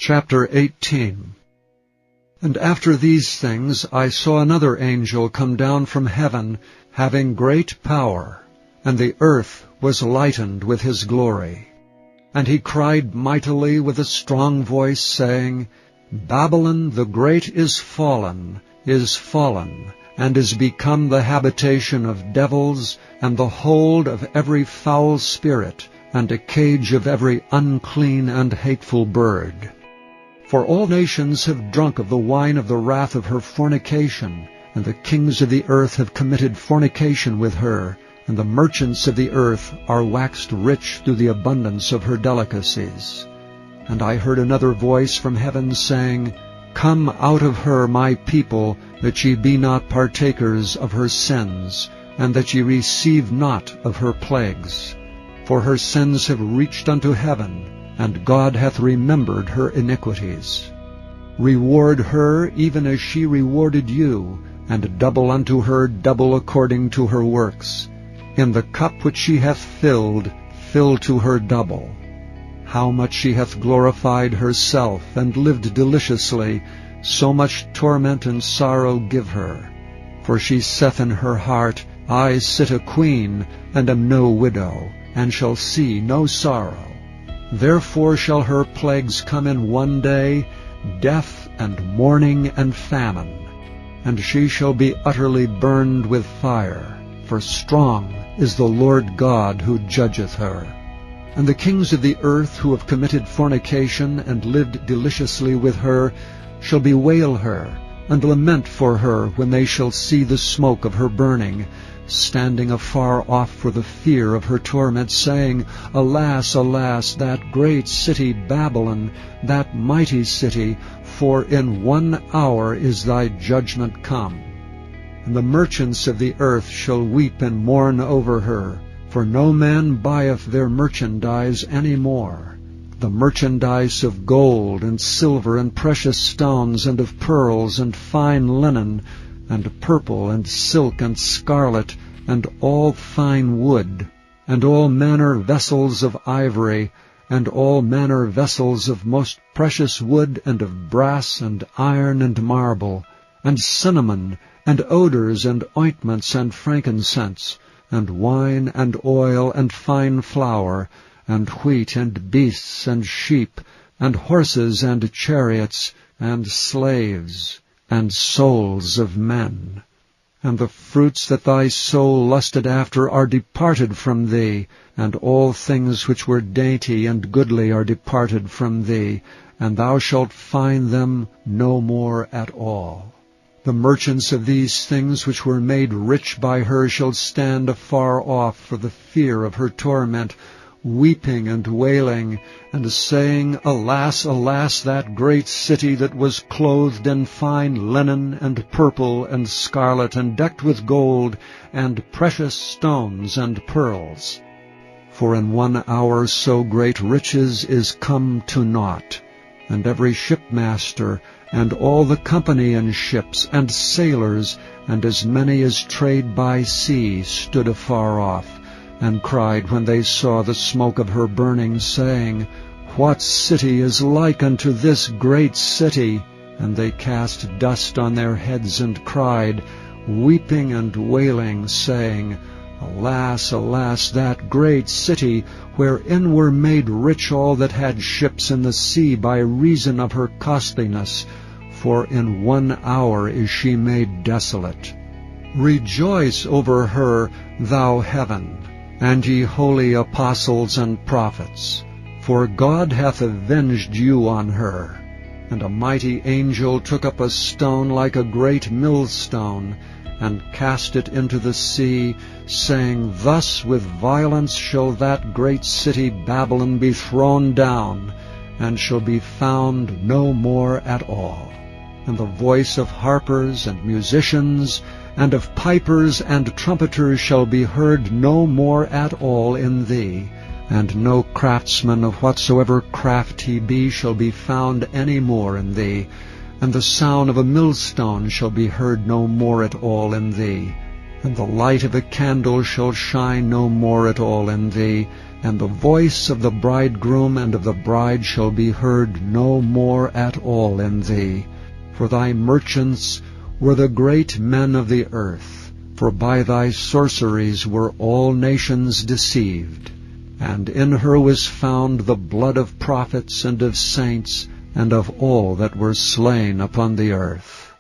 Chapter 18. And after these things I saw another angel come down from heaven, having great power, and the earth was lightened with his glory. And he cried mightily with a strong voice, saying, Babylon the great is fallen, and is become the habitation of devils, and the hold of every foul spirit, and a cage of every unclean and hateful bird. For all nations have drunk of the wine of the wrath of her fornication, and the kings of the earth have committed fornication with her, and the merchants of the earth are waxed rich through the abundance of her delicacies. And I heard another voice from heaven saying, Come out of her, my people, that ye be not partakers of her sins, and that ye receive not of her plagues. For her sins have reached unto heaven, and God hath remembered her iniquities. Reward her even as she rewarded you, and double unto her double according to her works. In the cup which she hath filled, fill to her double. How much she hath glorified herself, and lived deliciously, so much torment and sorrow give her. For she saith in her heart, I sit a queen, and am no widow, and shall see no sorrow. Therefore shall her plagues come in one day, death and mourning and famine. And she shall be utterly burned with fire, for strong is the Lord God who judgeth her. And the kings of the earth who have committed fornication and lived deliciously with her shall bewail her, and lament for her when they shall see the smoke of her burning, standing afar off for the fear of her torment, saying, Alas, alas, that great city Babylon, that mighty city, for in 1 hour is thy judgment come. And the merchants of the earth shall weep and mourn over her, for no man buyeth their merchandise any more, the merchandise of gold and silver and precious stones, and of pearls and fine linen, and purple and silk and scarlet, and all fine wood, and all manner vessels of ivory, and all manner vessels of most precious wood, and of brass, and iron, and marble, and cinnamon, and odors, and ointments, and frankincense, and wine, and oil, and fine flour, and wheat, and beasts, and sheep, and horses, and chariots, and slaves, and souls of men. And the fruits that thy soul lusted after are departed from thee, and all things which were dainty and goodly are departed from thee, and thou shalt find them no more at all. The merchants of these things which were made rich by her shall stand afar off for the fear of her torment, weeping and wailing, and saying, Alas, alas, that great city that was clothed in fine linen, and purple, and scarlet, and decked with gold, and precious stones, and pearls. For in 1 hour so great riches is come to naught. And every shipmaster, and all the company in ships, and sailors, and as many as trade by sea, stood afar off, and cried when they saw the smoke of her burning, saying, What city is like unto this great city? And they cast dust on their heads and cried, weeping and wailing, saying, Alas, alas, that great city, wherein were made rich all that had ships in the sea by reason of her costliness, for in 1 hour is she made desolate. Rejoice over her, thou heaven, and ye holy apostles and prophets, for God hath avenged you on her. And a mighty angel took up a stone like a great millstone, and cast it into the sea, saying, Thus with violence shall that great city Babylon be thrown down, and shall be found no more at all. And the voice of harpers and musicians, and of pipers and trumpeters shall be heard no more at all in thee, and no craftsman of whatsoever craft he be shall be found any more in thee, and the sound of a millstone shall be heard no more at all in thee, and the light of a candle shall shine no more at all in thee, and the voice of the bridegroom and of the bride shall be heard no more at all in thee. For thy merchants were the great men of the earth, for by thy sorceries were all nations deceived. And in her was found the blood of prophets and of saints, and of all that were slain upon the earth.